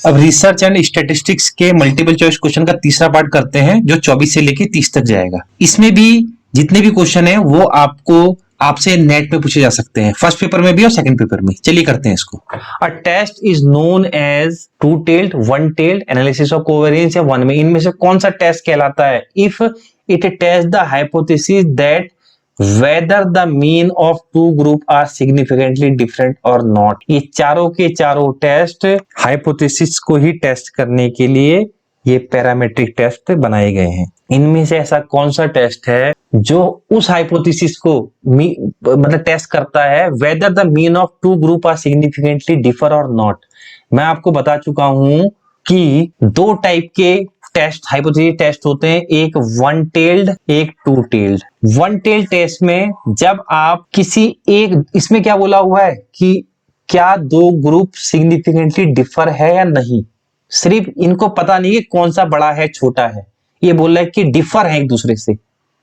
अब research and statistics के multiple choice question का तीसरा पार्ट करते हैं, जो 24 से लेके 30 तक जाएगा। इसमें भी जितने भी क्वेश्चन है वो आपसे नेट पे पूछे जा सकते हैं, फर्स्ट पेपर में भी और सेकंड पेपर में। चलिए करते हैं इसको। A test is known as two tailed, one tailed, analysis of covariance या वन में। इनमें से कौन सा टेस्ट कहलाता है? If it test the hypothesis that whether the mean of two group are significantly different or not। ये चारों के चारों टेस्ट हाइपोथेसिस को ही टेस्ट करने के लिए ये पैरामेट्रिक टेस्ट बनाए गए हैं। इनमें से ऐसा कौन सा टेस्ट है जो उस हाइपोथेसिस को मतलब टेस्ट करता है whether the mean of two group are significantly differ or not। मैं आपको बता चुका हूं कि दो टाइप के टेस्ट हाइपोथेसिस टेस्ट होते हैं, एक वन टेल्ड, एक two tailed. One tailed test में जब आप किसी एक, इसमें क्या बोला हुआ है कि क्या दो ग्रुप सिग्निफिकेंटली डिफर है या नहीं, सिर्फ इनको पता नहीं है कौन सा बड़ा है छोटा है, ये बोल रहा है कि डिफर है एक दूसरे से,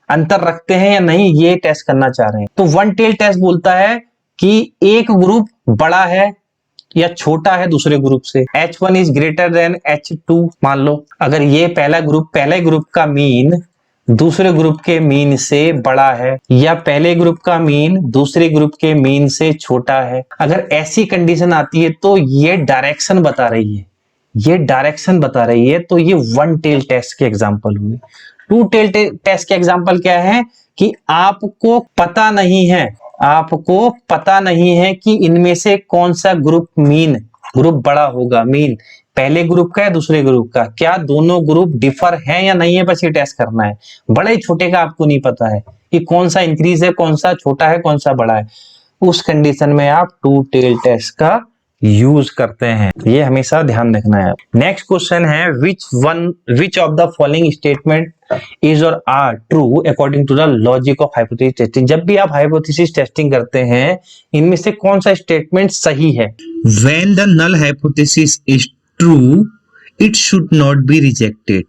अंतर रखते हैं या नहीं, ये टेस्ट करना चाह रहे हैं। तो वन टेल्ड टेस्ट बोलता है कि एक ग्रुप बड़ा है या छोटा है दूसरे ग्रुप से। H1 is greater than H2 मान लो। अगर ये पहले ग्रुप का मीन दूसरे ग्रुप के मीन से बड़ा है या पहले ग्रुप का मीन दूसरे ग्रुप के मीन से छोटा है, अगर ऐसी कंडीशन आती है तो ये डायरेक्शन बता रही है, तो ये वन टेल टेस्ट के एग्जांपल हुए। टू टेल टेस्ट के एग्जांपल क्या है कि आपको पता नहीं है कि इनमें से कौन सा ग्रुप बड़ा होगा, मीन पहले ग्रुप का या दूसरे ग्रुप का, क्या दोनों ग्रुप डिफर हैं या नहीं है, बस ये टेस्ट करना है। बड़े छोटे का आपको नहीं पता है कि कौन सा इंक्रीज है, कौन सा छोटा है, कौन सा बड़ा है। उस कंडीशन में आप टू टेल टेस्ट का यूज करते हैं, ये हमेशा ध्यान रखना है। नेक्स्ट क्वेश्चन है which of the following statement is और are true according to the logic of hypothesis testing. जब भी आप हाइपोथेसिस टेस्टिंग करते हैं, इनमें से कौन सा स्टेटमेंट सही है? When the null hypothesis is true it should not be rejected.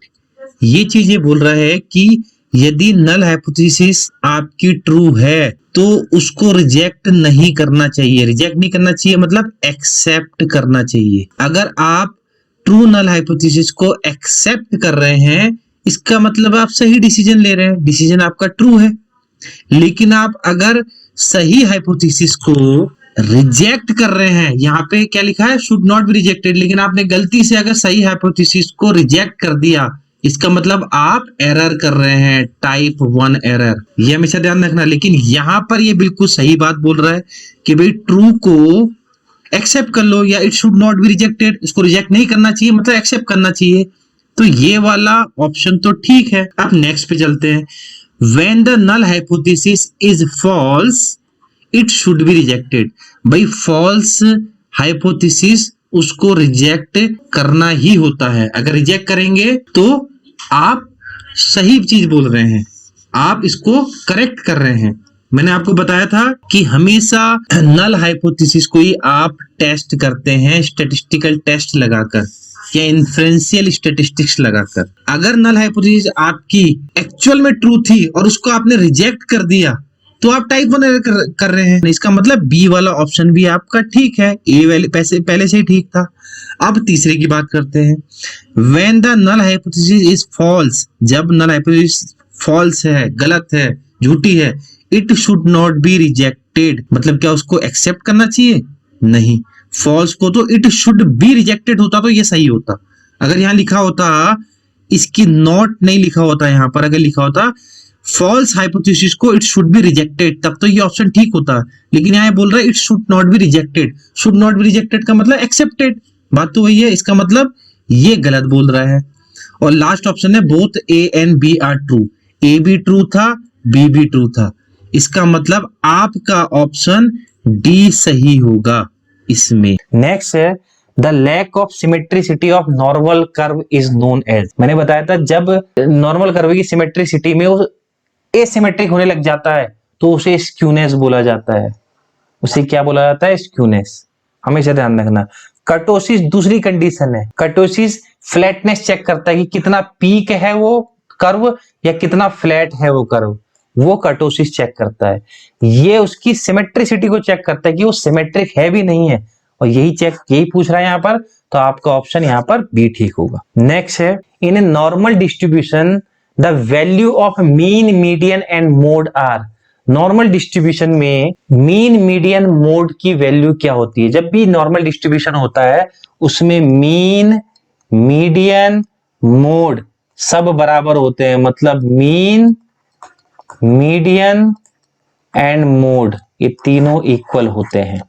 ये चीज ये बोल रहा है कि यदि नल हाइपोथेसिस आपकी ट्रू है तो उसको रिजेक्ट नहीं करना चाहिए, मतलब एक्सेप्ट करना चाहिए। अगर आप ट्रू नल हाइपोथेसिस को एक्सेप्ट कर रहे हैं, इसका मतलब आप सही डिसीजन ले रहे हैं, डिसीजन आपका ट्रू है। लेकिन आप अगर सही हाइपोथेसिस को रिजेक्ट कर रहे हैं, यहाँ पे क्या लिखा है, शुड नॉट बी रिजेक्टेड, लेकिन आपने गलती से अगर सही हाइपोथेसिस को रिजेक्ट कर दिया, इसका मतलब आप एरर कर रहे हैं, टाइप 1 एरर। ये हमेशा ध्यान रखना। लेकिन यहां पर ये बिल्कुल सही बात बोल रहा है कि भाई ट्रू को एक्सेप्ट कर लो, या it should not be rejected, इसको रिजेक्ट नहीं करना चाहिए, मतलब एक्सेप्ट करना चाहिए। तो ये वाला ऑप्शन तो ठीक है। अब नेक्स्ट पे चलते हैं। When the null hypothesis is false it should be rejected. भाई फॉल्स हाइपोथेसिस उसको रिजेक्ट करना ही होता है। अगर रिजेक्ट करेंगे तो आप सही चीज बोल रहे हैं, आप इसको करेक्ट कर रहे हैं। मैंने आपको बताया था कि हमेशा नल हाइपोथेसिस को ही आप टेस्ट करते हैं स्टैटिस्टिकल टेस्ट लगाकर या इन्फ्रेंशियल स्टैटिस्टिक्स लगाकर। अगर नल हाइपोथेसिस आपकी एक्चुअल में ट्रू थी और उसको आपने रिजेक्ट कर दिया तो आप टाइप 1 एरर कर रहे हैं। इसका मतलब बी वाला ऑप्शन भी आपका ठीक है, ए वाले पहले से ही ठीक था। अब तीसरे की बात करते हैं। When the null hypothesis is false, जब नल हाइपोथेसिस फॉल्स है, गलत है, झूठी है, it should not be rejected, मतलब क्या उसको एक्सेप्ट करना चाहिए? नहीं। फॉल्स को तो इट शुड बी रिजेक्टेड होता तो ये सही होता। अगर यहाँ लिखा होता, इसकी नॉट नहीं लिखा होता, यहाँ पर अगर लिखा होता फॉल्स हाइपोथेसिस को इट शुड बी रिजेक्टेड, तब तो ये ऑप्शन ठीक होता। लेकिन यहाँ बोल रहा है it should not be rejected. Should not be rejected का मतलब एक्सेप्टेड, बात तो वही है। इसका मतलब ये गलत बोल रहा है। और लास्ट ऑप्शन है both A and B are true, A भी ट्रू था, बी भी ट्रू था। इसका मतलब आपका ऑप्शन डी सही होगा इसमें। नेक्स्ट है the lack of symmetricity of normal curve is known as. मैंने बताया था जब नॉर्मल कर्व की सिमेट्रिसिटी में एसिमेट्रिक होने लग जाता है तो उसे स्क्यूनेस बोला जाता है। उसे क्या बोला जाता है? स्क्यूनेस। हमेशा ध्यान रखना। कर्टोसिस दूसरी कंडीशन है। कर्टोसिस फ्लैटनेस चेक करता है कि कितना पीक है वो कर्व या कितना फ्लैट है वो कर्व, वो कर्टोसिस चेक करता है। ये उसकी सिमेट्रिसिटी को चेक करता है कि वो सिमेट्रिक है भी नहीं है, और यही पूछ रहा है यहाँ पर। तो आपका ऑप्शन यहाँ पर बी ठीक होगा। नेक्स्ट है, in a normal distribution the value of mean, median and mode are. Normal distribution में मीन, मीडियन, मोड की वैल्यू क्या होती है? जब भी नॉर्मल डिस्ट्रीब्यूशन होता है उसमें मीन, मीडियन, मोड सब बराबर होते हैं, मतलब मीन, मीडियन एंड मोड ये तीनों इक्वल होते हैं।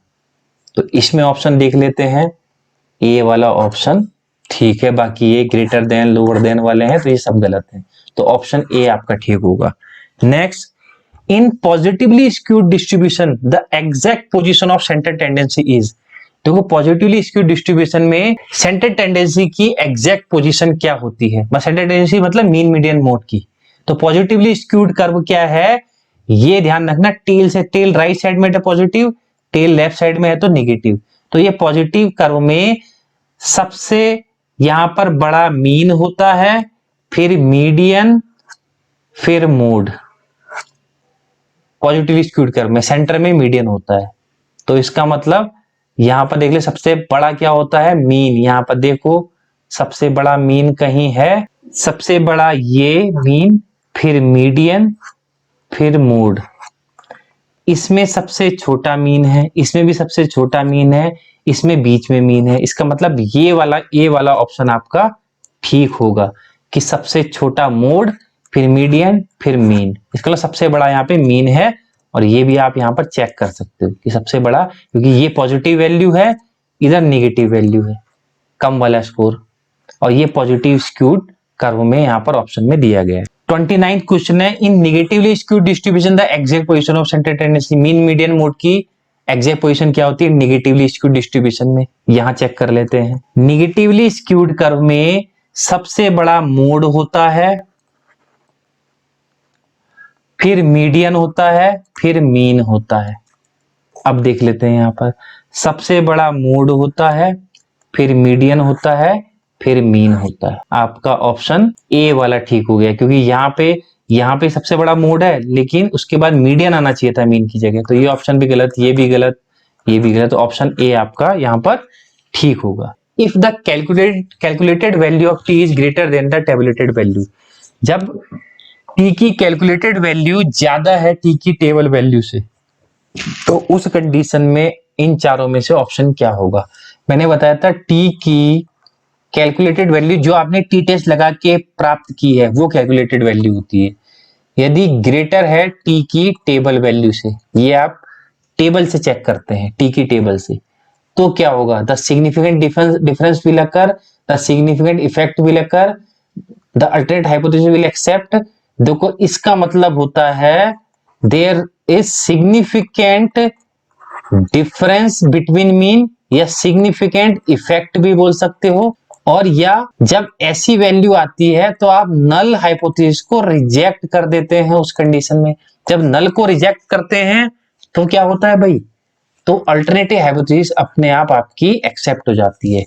तो इसमें ऑप्शन देख लेते हैं, ए वाला ऑप्शन ठीक है, बाकी ये ग्रेटर देन, लोअर देन वाले हैं तो ये सब गलत हैं, तो ऑप्शन ए आपका ठीक होगा। Next, in positively skewed distribution the exact position of centre tendency is. देखो पॉजिटिवली स्क्यूड डिस्ट्रीब्यूशन में सेंटर टेंडेंसी की एग्जैक्ट पोजीशन क्या होती है? सेंटर टेंडेंसी मतलब मीन, मीडियन, मोड की। तो पॉजिटिवली स्क्यूड कर्व क्या है, ये ध्यान रखना, टेल से, टेल राइट साइड में है पॉजिटिव, टेल लेफ्ट साइड में है तो नेगेटिव। तो ये पॉजिटिव कर्व में सबसे यहां पर बड़ा मीन होता है, फिर मीडियन, फिर मोड। पॉजिटिवली स्क्यूड कर्व में सेंटर में मीडियन होता है, तो इसका मतलब यहां पर देख ले सबसे बड़ा क्या होता है, मीन। यहां पर देखो सबसे बड़ा मीन कहीं है, सबसे बड़ा ये मीन, फिर मीडियन, फिर मोड। इसमें सबसे छोटा मीन है, इसमें भी सबसे छोटा मीन है, इसमें बीच में मीन है। इसका मतलब ये वाला, ए वाला ऑप्शन आपका ठीक होगा कि सबसे छोटा मोड, फिर मीडियन, फिर मीन। इसका मतलब सबसे बड़ा यहाँ पे मीन है, और ये भी आप यहाँ पर चेक कर सकते हो कि सबसे बड़ा, क्योंकि ये पॉजिटिव वैल्यू है, इधर नेगेटिव वैल्यू है, कम वाला स्कोर, और ये पॉजिटिव स्क्यूड कर्व में यहाँ पर ऑप्शन में दिया गया है। 29 क्वेश्चन है, in negatively skewed distribution the exact position of centre tendency. Mean, median, mode की एग्जैक्ट पोजीशन क्या होती है नेगेटिवली स्क्यूड डिस्ट्रीब्यूशन में? यहां चेक कर लेते हैं। नेगेटिवली स्क्यूड कर्व में सबसे बड़ा मोड होता है, फिर मीडियन होता है, फिर मीन होता है। अब देख लेते हैं, यहां पर सबसे बड़ा मोड होता है, फिर मीडियन होता है, फिर मीन होता है। आपका ऑप्शन ए वाला ठीक हो गया, क्योंकि यहाँ पे सबसे बड़ा मोड है, लेकिन उसके बाद मीडियन आना चाहिए था मीन की जगह, तो ये ऑप्शन भी गलत, ये भी गलत, ये भी गलत। तो ऑप्शन ए आपका यहाँ पर ठीक होगा। If the calculated value of T is greater than the tabulated value. जब टी की कैलकुलेटेड वैल्यू ज्यादा है टी की टेबल वैल्यू से, तो उस कंडीशन में इन चारों में से ऑप्शन क्या होगा? मैंने बताया था टी की कैलकुलेटेड वैल्यू जो आपने टी टेस्ट लगा के प्राप्त की है वो कैलकुलेटेड वैल्यू होती है। यदि ग्रेटर है टी की टेबल वैल्यू से, ये आप टेबल से चेक करते हैं, टी की टेबल से, तो क्या होगा? The significant difference will occur, the significant effect will occur, the alternate hypothesis will accept. देखो इसका मतलब होता है there is significant difference between mean, या सिग्निफिकेंट इफेक्ट भी बोल सकते हो, और या जब ऐसी वैल्यू आती है तो आप नल हाइपोथेसिस को रिजेक्ट कर देते हैं। उस कंडीशन में जब नल को रिजेक्ट करते हैं तो क्या होता है भाई? तो अल्टरनेटिव हाइपोथेसिस अपने आप आपकी एक्सेप्ट हो जाती है।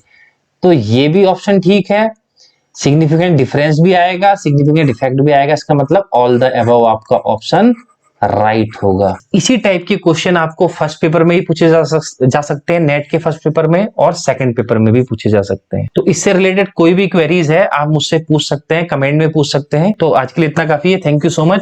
तो ये भी ऑप्शन ठीक है, सिग्निफिकेंट डिफरेंस भी आएगा, सिग्निफिकेंट इफेक्ट भी आएगा, इसका मतलब ऑल द अबव आपका ऑप्शन राइट होगा। इसी टाइप के क्वेश्चन आपको फर्स्ट पेपर में ही पूछे जा सकते हैं, नेट के फर्स्ट पेपर में, और सेकंड पेपर में भी पूछे जा सकते हैं। तो इससे रिलेटेड कोई भी क्वेरीज है आप मुझसे पूछ सकते हैं, कमेंट में पूछ सकते हैं। तो आज के लिए इतना काफी है, थैंक यू सो मच।